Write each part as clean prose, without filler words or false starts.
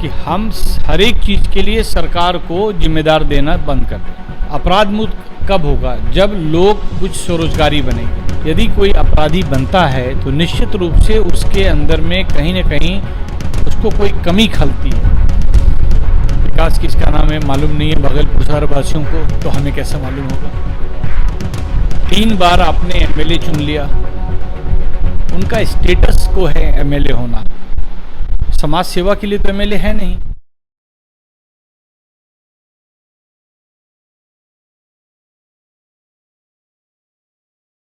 कि हम हर एक चीज़ के लिए सरकार को जिम्मेदार देना बंद कर दें। अपराध मुक्त कब होगा? जब लोग कुछ स्वरोजगारी बनेंगे। यदि कोई अपराधी बनता है तो निश्चित रूप से उसके अंदर में कहीं न कहीं उसको कोई कमी खलती है। विकास किसका नाम है मालूम नहीं है भागलपुर शहर वासियों को, तो हमें कैसे मालूम होगा? 3 बार आपने एमएलए चुन लिया, उनका स्टेटस को है एमएलए होना, समाज सेवा के लिए तो एमएलए है नहीं।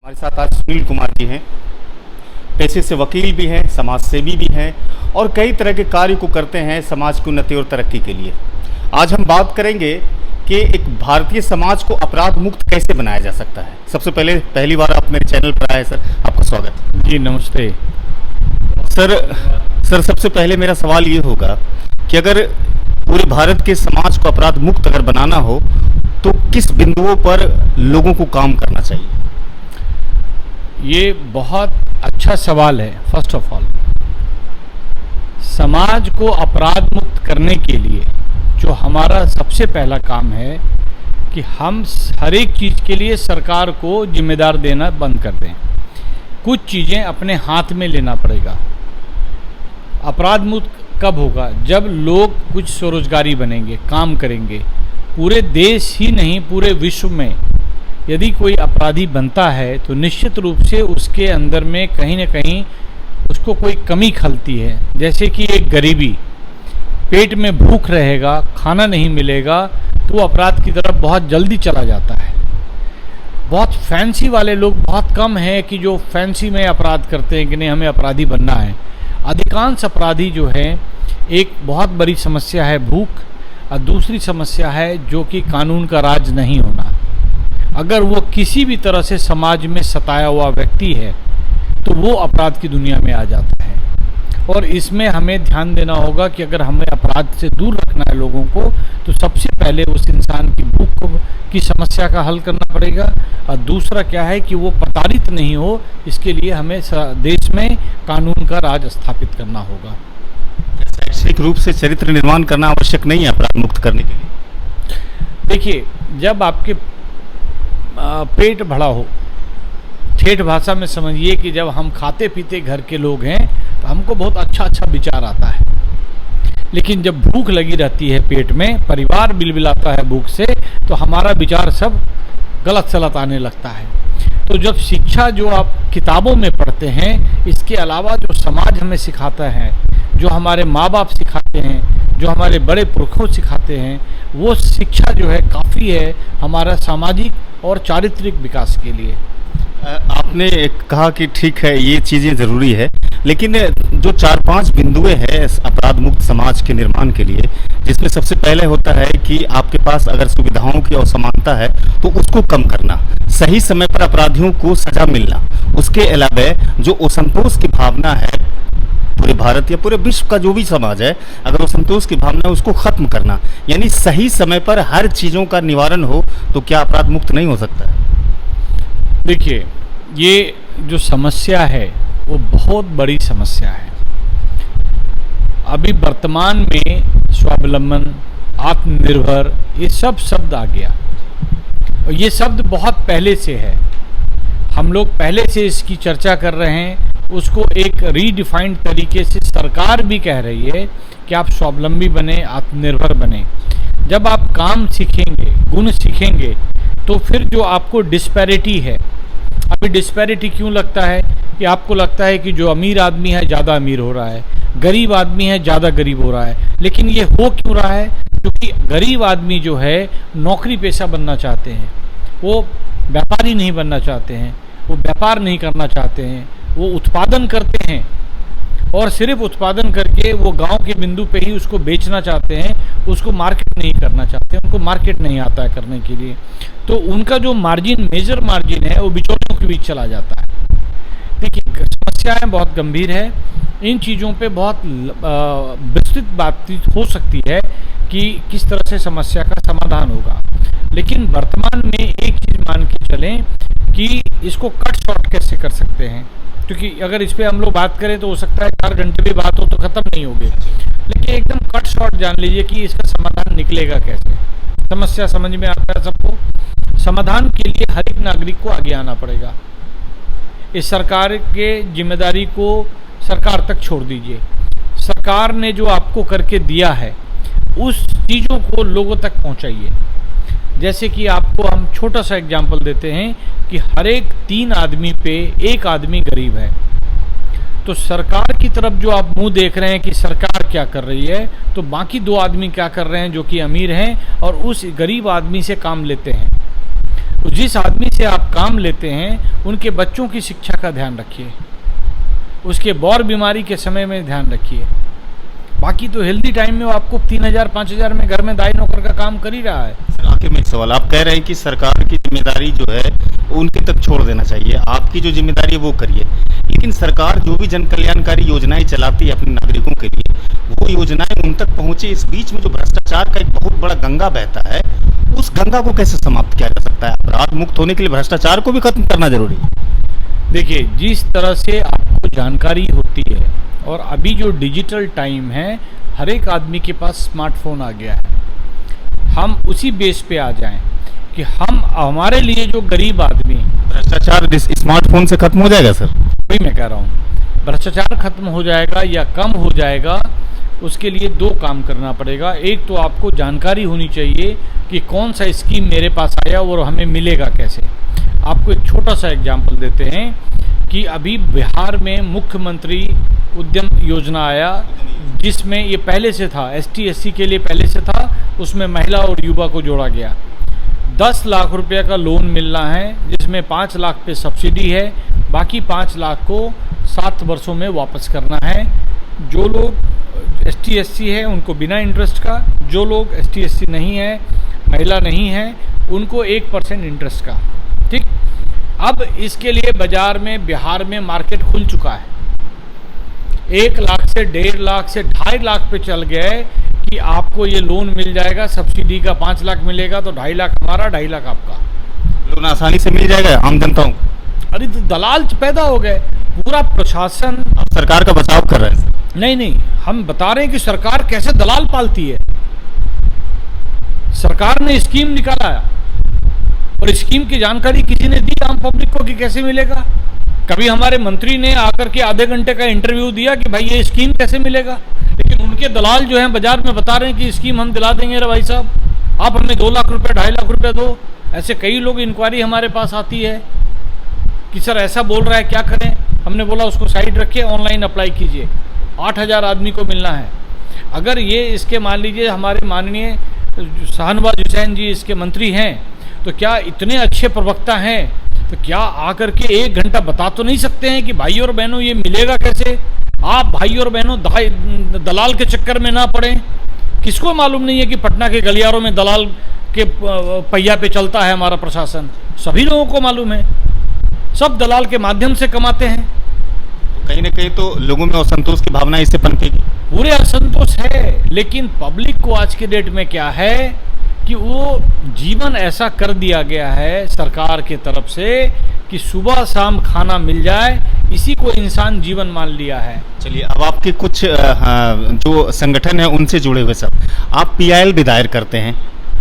हमारे साथ आज सुनील कुमार जी हैं। पेशे से वकील भी हैं, समाज सेवी भी हैं और कई तरह के कार्य को करते हैं समाज की उन्नति और तरक्की के लिए। आज हम बात करेंगे कि एक भारतीय समाज को अपराध मुक्त कैसे बनाया जा सकता है। सबसे पहली बार आप मेरे चैनल पर आए सर, आपका स्वागत। जी नमस्ते सर सबसे पहले मेरा सवाल ये होगा कि अगर पूरे भारत के समाज को अपराध मुक्त अगर बनाना हो तो किस बिंदुओं पर लोगों को काम करना चाहिए? ये बहुत अच्छा सवाल है। फर्स्ट ऑफ ऑल, समाज को अपराध मुक्त करने के लिए जो हमारा सबसे पहला काम है कि हम हर एक चीज़ के लिए सरकार को जिम्मेदार देना बंद कर दें। कुछ चीज़ें अपने हाथ में लेना पड़ेगा। अपराध मुक्त कब होगा? जब लोग कुछ स्वरोजगारी बनेंगे, काम करेंगे। पूरे देश ही नहीं, पूरे विश्व में यदि कोई अपराधी बनता है तो निश्चित रूप से उसके अंदर में कहीं न कहीं उसको कोई कमी खलती है। जैसे कि एक गरीबी, पेट में भूख रहेगा, खाना नहीं मिलेगा तो वो अपराध की तरफ बहुत जल्दी चला जाता है। बहुत फैंसी वाले लोग बहुत कम हैं कि जो फैंसी में अपराध करते हैं कि नहीं हमें अपराधी बनना है। अधिकांश अपराधी जो है, एक बहुत बड़ी समस्या है भूख और दूसरी समस्या है जो कि कानून का राज नहीं होना। अगर वो किसी भी तरह से समाज में सताया हुआ व्यक्ति है तो वो अपराध की दुनिया में आ जाता है। और इसमें हमें ध्यान देना होगा कि अगर हमें अपराध से दूर रखना है लोगों को तो सबसे पहले उस इंसान की भूख की समस्या का हल करना पड़ेगा। और दूसरा क्या है कि वो प्रताड़ित नहीं हो, इसके लिए हमें देश में कानून का राज स्थापित करना होगा। शैक्षिक रूप से चरित्र निर्माण करना आवश्यक नहीं है अपराध मुक्त करने के लिए? देखिए, जब आपके पेट भरा हो, ठेठ भाषा में समझिए कि जब हम खाते पीते घर के लोग हैं तो हमको बहुत अच्छा अच्छा विचार आता है। लेकिन जब भूख लगी रहती है पेट में, परिवार बिलबिलाता है भूख से, तो हमारा विचार सब गलत सलत आने लगता है। तो जब शिक्षा जो आप किताबों में पढ़ते हैं, इसके अलावा जो समाज हमें सिखाता है, जो हमारे माँ बाप सिखाते हैं, जो हमारे बड़े पुरखों सिखाते हैं, वो शिक्षा जो है काफ़ी है हमारा सामाजिक और चारित्रिक विकास के लिए। आपने कहा कि ठीक है ये चीज़ें ज़रूरी है, लेकिन जो 4-5 बिंदुएं हैं अपराध मुक्त समाज के निर्माण के लिए, जिसमें सबसे पहले होता है कि आपके पास अगर सुविधाओं की असमानता है तो उसको कम करना, सही समय पर अपराधियों को सजा मिलना, उसके अलावा जो असंतोष की भावना है पूरे भारत या पूरे विश्व का जो भी समाज है, अगर असंतोष की भावना है उसको खत्म करना, यानी सही समय पर हर चीज़ों का निवारण हो, तो क्या अपराध मुक्त नहीं हो सकता है? देखिए, ये जो समस्या है वो बहुत बड़ी समस्या है। अभी वर्तमान में स्वावलंबन, आत्मनिर्भर, ये सब शब्द आ गया और ये शब्द बहुत पहले से है। हम लोग पहले से इसकी चर्चा कर रहे हैं। उसको एक रीडिफाइंड तरीके से सरकार भी कह रही है कि आप स्वावलंबी बने, आत्मनिर्भर बने। जब आप काम सीखेंगे, गुण सीखेंगे, तो फिर जो आपको डिस्पैरिटी है, अभी डिस्पैरिटी क्यों लगता है कि आपको लगता है कि जो अमीर आदमी है ज़्यादा अमीर हो रहा है, गरीब आदमी है ज़्यादा गरीब हो रहा है। लेकिन ये हो क्यों रहा है? क्योंकि गरीब आदमी जो है नौकरी पेशा बनना चाहते हैं, वो व्यापारी नहीं बनना चाहते हैं, वो व्यापार नहीं करना चाहते हैं, वो उत्पादन करते हैं और सिर्फ उत्पादन करके वो गांव के बिंदु पे ही उसको बेचना चाहते हैं, उसको मार्केट नहीं करना चाहते, उनको मार्केट नहीं आता है करने के लिए। तो उनका जो मार्जिन, मेजर मार्जिन है, वो बिचौलियों के बीच चला जाता है। देखिए, समस्याएं बहुत गंभीर है। इन चीज़ों पे बहुत विस्तृत बातचीत हो सकती है कि किस तरह से समस्या का समाधान होगा। लेकिन वर्तमान में एक चीज़ मान के चलें कि इसको कट शॉर्ट कैसे कर सकते हैं, क्योंकि अगर इस पर हम लोग बात करें तो हो सकता है 4 घंटे भी बात हो तो ख़त्म नहीं होगी। लेकिन एकदम कट शॉर्ट जान लीजिए कि इसका समाधान निकलेगा कैसे। समस्या समझ में आता है सबको। समाधान के लिए हर एक नागरिक को आगे आना पड़ेगा। इस सरकार के जिम्मेदारी को सरकार तक छोड़ दीजिए। सरकार ने जो आपको करके दिया है उस चीज़ों को लोगों तक पहुंचाइए। जैसे कि आपको हम छोटा सा एग्जाम्पल देते हैं कि हर एक 3 आदमी पे 1 आदमी गरीब है। तो सरकार की तरफ जो आप मुंह देख रहे हैं कि सरकार क्या कर रही है, तो बाकी 2 आदमी क्या कर रहे हैं जो कि अमीर हैं और उस गरीब आदमी से काम लेते हैं। तो जिस आदमी से आप काम लेते हैं उनके बच्चों की शिक्षा का ध्यान रखिए, उसके बौर बीमारी के समय में ध्यान रखिए। बाकी तो हेल्दी टाइम में वो आपको 3000-5000 में घर में दाई नौकर का काम कर ही रहा है। आखिर में एक सवाल, आप कह रहे हैं कि सरकार की जिम्मेदारी जो है उनके तक छोड़ देना चाहिए, आपकी जो जिम्मेदारी है वो करिए। लेकिन सरकार जो भी जन कल्याणकारी योजनाएं चलाती है अपने नागरिकों के लिए, वो योजनाएं उन तक पहुंचे। इस बीच में जो भ्रष्टाचार का एक बहुत बड़ा गंगा बहता है, उस गंगा को कैसे समाप्त किया जा सकता है? अपराध मुक्त होने के लिए भ्रष्टाचार को भी खत्म करना जरूरी है। देखिए, जिस तरह से आपको जानकारी होती है और अभी जो डिजिटल टाइम है, हर एक आदमी के पास स्मार्टफोन आ गया है। हम उसी बेस पे आ जाएं कि हम हमारे लिए जो गरीब आदमी, भ्रष्टाचार स्मार्टफोन से खत्म हो जाएगा सर? वही मैं कह रहा हूँ, भ्रष्टाचार खत्म हो जाएगा या कम हो जाएगा, उसके लिए 2 काम करना पड़ेगा। एक तो आपको जानकारी होनी चाहिए कि कौन सा स्कीम मेरे पास आया और हमें मिलेगा कैसे। आपको एक छोटा सा एग्जाम्पल देते हैं कि अभी बिहार में मुख्यमंत्री उद्यम योजना आया, जिसमें ये पहले से था, ST SC के लिए पहले से था, उसमें महिला और युवा को जोड़ा गया। 10 लाख रुपए का लोन मिलना है, जिसमें 5 लाख पे सब्सिडी है, बाकी 5 लाख को 7 वर्षों में वापस करना है। जो लोग ST SC है उनको बिना इंटरेस्ट का, जो लोग ST SC नहीं है, महिला नहीं है, उनको 1% इंटरेस्ट का। ठीक, अब इसके लिए बाजार में बिहार में मार्केट खुल चुका है। 1 लाख से 1.5 लाख से 2.5 लाख पे चल गए कि आपको ये लोन मिल जाएगा, सब्सिडी का 5 लाख मिलेगा, तो 2.5 लाख हमारा, 2.5 लाख आपका। लोन आसानी से मिल जाएगा आम जनताओं को? अरे तो दलाल पैदा हो गए। पूरा प्रशासन आप सरकार का बचाव कर रहे हैं? नहीं, हम बता रहे हैं कि सरकार कैसे दलाल पालती है। सरकार ने स्कीम निकाला है और स्कीम की जानकारी किसी ने दी आम पब्लिक को कि कैसे मिलेगा? कभी हमारे मंत्री ने आकर के आधे घंटे का इंटरव्यू दिया कि भाई ये स्कीम कैसे मिलेगा? लेकिन उनके दलाल जो हैं बाजार में बता रहे हैं कि स्कीम हम दिला देंगे रे भाई साहब, आप हमें 2 लाख रुपए 2.5 लाख रुपए दो। ऐसे कई लोग इंक्वायरी हमारे पास आती है कि सर ऐसा बोल रहा है, क्या करें? हमने बोला उसको साइड रखिए, ऑनलाइन अप्लाई कीजिए। 8000 आदमी को मिलना है। अगर ये इसके मान लीजिए हमारे माननीय शाहनवाज हुसैन जी इसके मंत्री हैं, तो क्या इतने अच्छे प्रवक्ता हैं, तो क्या आकर के 1 घंटा बता तो नहीं सकते हैं कि भाई और बहनों ये मिलेगा कैसे? आप भाई और बहनों दलाल के चक्कर में ना पड़ें। किसको मालूम नहीं है कि पटना के गलियारों में दलाल के पहिया पे चलता है हमारा प्रशासन? सभी लोगों को मालूम है, सब दलाल के माध्यम से कमाते हैं। कहीं ना कहीं तो लोगों में असंतोष की भावना इससे पनपेगी। पूरे असंतोष है, लेकिन पब्लिक को आज के डेट में क्या है कि वो जीवन ऐसा कर दिया गया है सरकार के तरफ से कि सुबह शाम खाना मिल जाए, इसी को इंसान जीवन मान लिया है। चलिए, अब आपके कुछ जो संगठन है उनसे जुड़े हुए सब, आप PIL भी दायर करते हैं,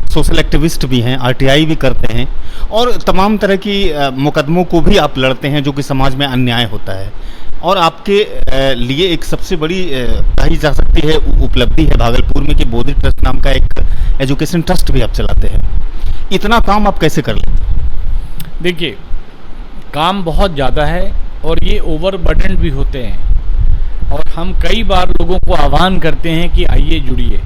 सोशल एक्टिविस्ट भी हैं, RTI भी करते हैं, और तमाम तरह की मुकदमों को भी आप लड़ते हैं जो कि समाज में अन्याय होता है। और आपके लिए एक सबसे बड़ी कही जा सकती है उपलब्धि है भागलपुर में कि बोधि ट्रस्ट नाम का एक एजुकेशन ट्रस्ट भी आप चलाते हैं। इतना काम आप कैसे कर लेते हैं? देखिए, काम बहुत ज़्यादा है और ये ओवरबर्डन भी होते हैं, और हम कई बार लोगों को आह्वान करते हैं कि आइए जुड़िए।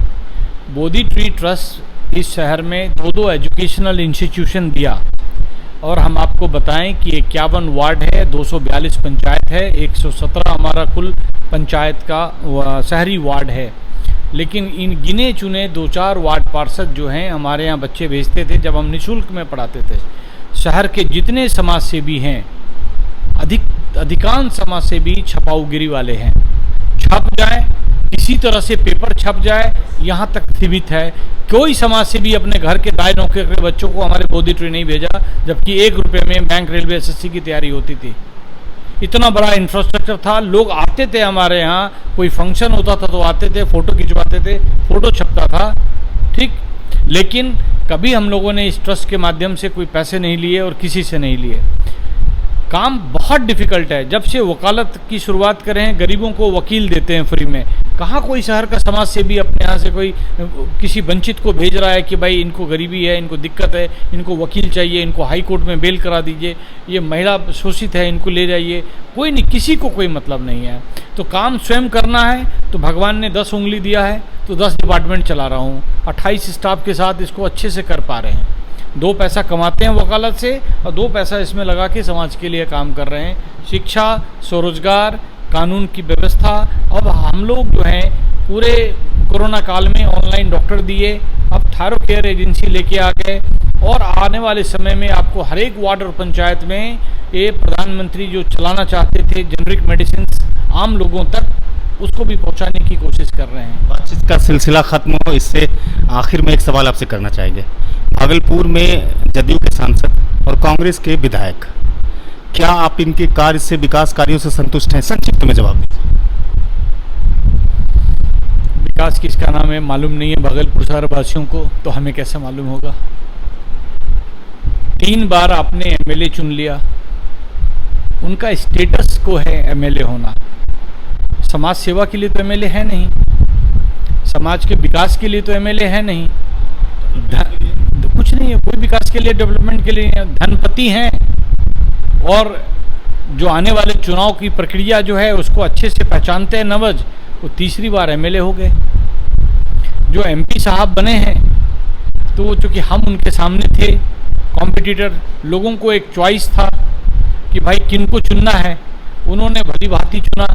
बोधि ट्री ट्रस्ट इस शहर में 2 एजुकेशनल इंस्टीट्यूशन दिया, और हम आपको बताएं कि 51 वार्ड है, 242 पंचायत है, 117 हमारा कुल पंचायत का शहरी वार्ड है। लेकिन इन गिने चुने 2-4 वार्ड पार्षद जो हैं हमारे यहाँ बच्चे भेजते थे जब हम निःशुल्क में पढ़ाते थे। शहर के जितने समाज सेवी हैं, अधिकांश समाज सेवी छपाऊगिरी वाले हैं। छप जाए, किसी तरह से पेपर छप जाए, यहाँ तक सीमित है। कोई समाज सेवी अपने घर के दाई नौके के बच्चों को हमारे बोधि ट्री नहीं भेजा, जबकि 1 रुपये में बैंक रेलवे SSC की तैयारी होती थी। इतना बड़ा इंफ्रास्ट्रक्चर था, लोग आते थे हमारे यहाँ, कोई फंक्शन होता था तो आते थे, फ़ोटो खिंचवाते थे, फ़ोटो छपता था, ठीक। लेकिन कभी हम लोगों ने इस ट्रस्ट के माध्यम से कोई पैसे नहीं लिए और किसी से नहीं लिए। काम बहुत डिफ़िकल्ट है। जब से वकालत की शुरुआत करें, गरीबों को वकील देते हैं फ्री में। कहाँ कोई शहर का समाज सेवी अपने यहाँ से कोई किसी वंचित को भेज रहा है कि भाई इनको गरीबी है, इनको दिक्कत है, इनको वकील चाहिए, इनको हाई कोर्ट में बेल करा दीजिए, ये महिला शोषित है, इनको ले जाइए। कोई नहीं, किसी को कोई मतलब नहीं है। तो काम स्वयं करना है तो भगवान ने 10 उंगली दिया है तो 10 डिपार्टमेंट चला रहा हूँ। 28 स्टाफ के साथ इसको अच्छे से कर पा रहे हैं। 2 पैसा कमाते हैं वकालत से और 2 पैसा इसमें लगा के समाज के लिए काम कर रहे हैं। शिक्षा, स्वरोजगार, कानून की व्यवस्था। अब हम लोग जो हैं पूरे कोरोना काल में ऑनलाइन डॉक्टर दिए, अब थायरो केयर एजेंसी लेके आ गए और आने वाले समय में आपको हर एक वार्ड और पंचायत में ये प्रधानमंत्री जो चलाना चाहते थे जेनरिक मेडिसिन आम लोगों तक, उसको भी पहुंचाने की कोशिश कर रहे हैं। बातचीत का सिलसिला खत्म हो, इससे आखिर में एक सवाल आपसे करना चाहेंगे। भागलपुर में जदयू के सांसद और कांग्रेस के विधायक, क्या आप इनके कार्य से, विकास कार्यों से संतुष्ट हैं? संक्षिप्त में जवाब दीजिए। विकास किसका नाम है मालूम नहीं है भागलपुर शहर वासियों को, तो हमें कैसे मालूम होगा? 3 बार आपने एमएलए चुन लिया, उनका स्टेटस को है एमएलए होना। समाज सेवा के लिए तो एमएलए है नहीं, समाज के विकास के लिए तो एमएलए है नहीं, कुछ नहीं है, कोई विकास के लिए, डेवलपमेंट के लिए। धनपति हैं और जो आने वाले चुनाव की प्रक्रिया जो है उसको अच्छे से पहचानते हैं नवज, वो 3री बार एमएलए हो गए। जो एमपी साहब बने हैं तो चूँकि हम उनके सामने थे कॉम्पिटिटर, लोगों को एक चॉइस था कि भाई किनको चुनना है, उन्होंने भली भांति चुना।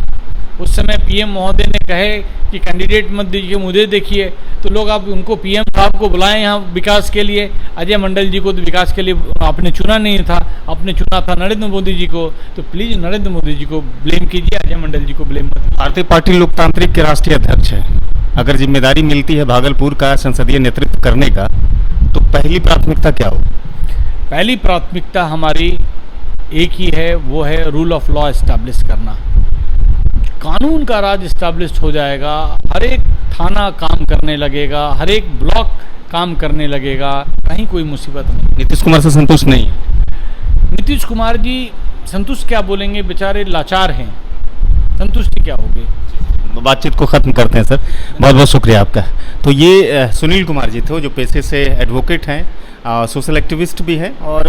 उस समय पीएम महोदय ने कहे कि कैंडिडेट मत दीजिए, मुझे देखिए, तो लोग आप उनको पीएम साहब को बुलाएं यहाँ विकास के लिए। अजय मंडल जी को तो विकास के लिए आपने चुना नहीं था, आपने चुना था नरेंद्र मोदी जी को, तो प्लीज़ नरेंद्र मोदी जी को ब्लेम कीजिए, अजय मंडल जी को ब्लेम मत कीजिए। भारतीय पार्टी लोकतांत्रिक के राष्ट्रीय अध्यक्ष हैं, अगर जिम्मेदारी मिलती है भागलपुर का संसदीय नेतृत्व करने का, तो पहली प्राथमिकता क्या होगी? पहली प्राथमिकता हमारी एक ही है, वो है रूल ऑफ लॉ एस्टैब्लिश करना। कानून का राज इस्टेब्लिश हो जाएगा, हर एक थाना काम करने लगेगा, हर एक ब्लॉक काम करने लगेगा, कहीं कोई मुसीबत नहीं। नीतीश कुमार से संतुष्ट नहीं है? नीतीश कुमार जी संतुष्ट क्या बोलेंगे, बेचारे लाचार हैं, संतुष्टि क्या होगी। बातचीत को ख़त्म करते हैं सर, बहुत बहुत शुक्रिया आपका। तो ये सुनील कुमार जी थे जो पेशे से एडवोकेट हैं, सोशल एक्टिविस्ट भी हैं और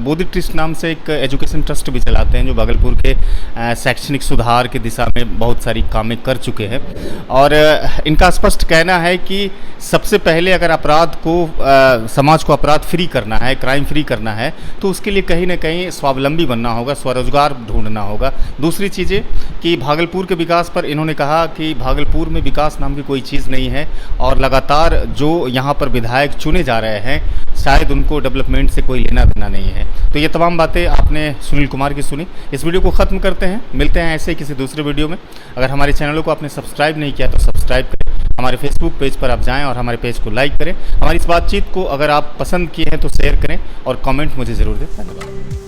बोधि ट्रस्ट नाम से एक एजुकेशन ट्रस्ट भी चलाते हैं जो भागलपुर के शैक्षणिक सुधार की दिशा में बहुत सारी कामें कर चुके हैं। और इनका स्पष्ट कहना है कि सबसे पहले अगर अपराध को समाज को अपराध फ्री करना है, क्राइम फ्री करना है, तो उसके लिए कहीं ना कहीं स्वावलंबी बनना होगा, स्वरोजगार ढूंढना होगा। दूसरी चीज़ें कि भागलपुर के विकास पर इन्होंने कहा कि भागलपुर में विकास नाम की कोई चीज़ नहीं है और लगातार जो यहाँ पर विधायक चुने जा रहे हैं शायद उनको डेवलपमेंट से कोई लेना देना नहीं है। तो ये तमाम बातें आपने सुनील कुमार की सुनी। इस वीडियो को ख़त्म करते हैं, मिलते हैं ऐसे किसी दूसरे वीडियो में। अगर हमारे चैनलों को आपने सब्सक्राइब नहीं किया तो सब्सक्राइब करें, हमारे फेसबुक पेज पर आप जाएं और हमारे पेज को लाइक करें। हमारी इस बातचीत को अगर आप पसंद किए हैं तो शेयर करें और कमेंट मुझे ज़रूर दें। धन्यवाद।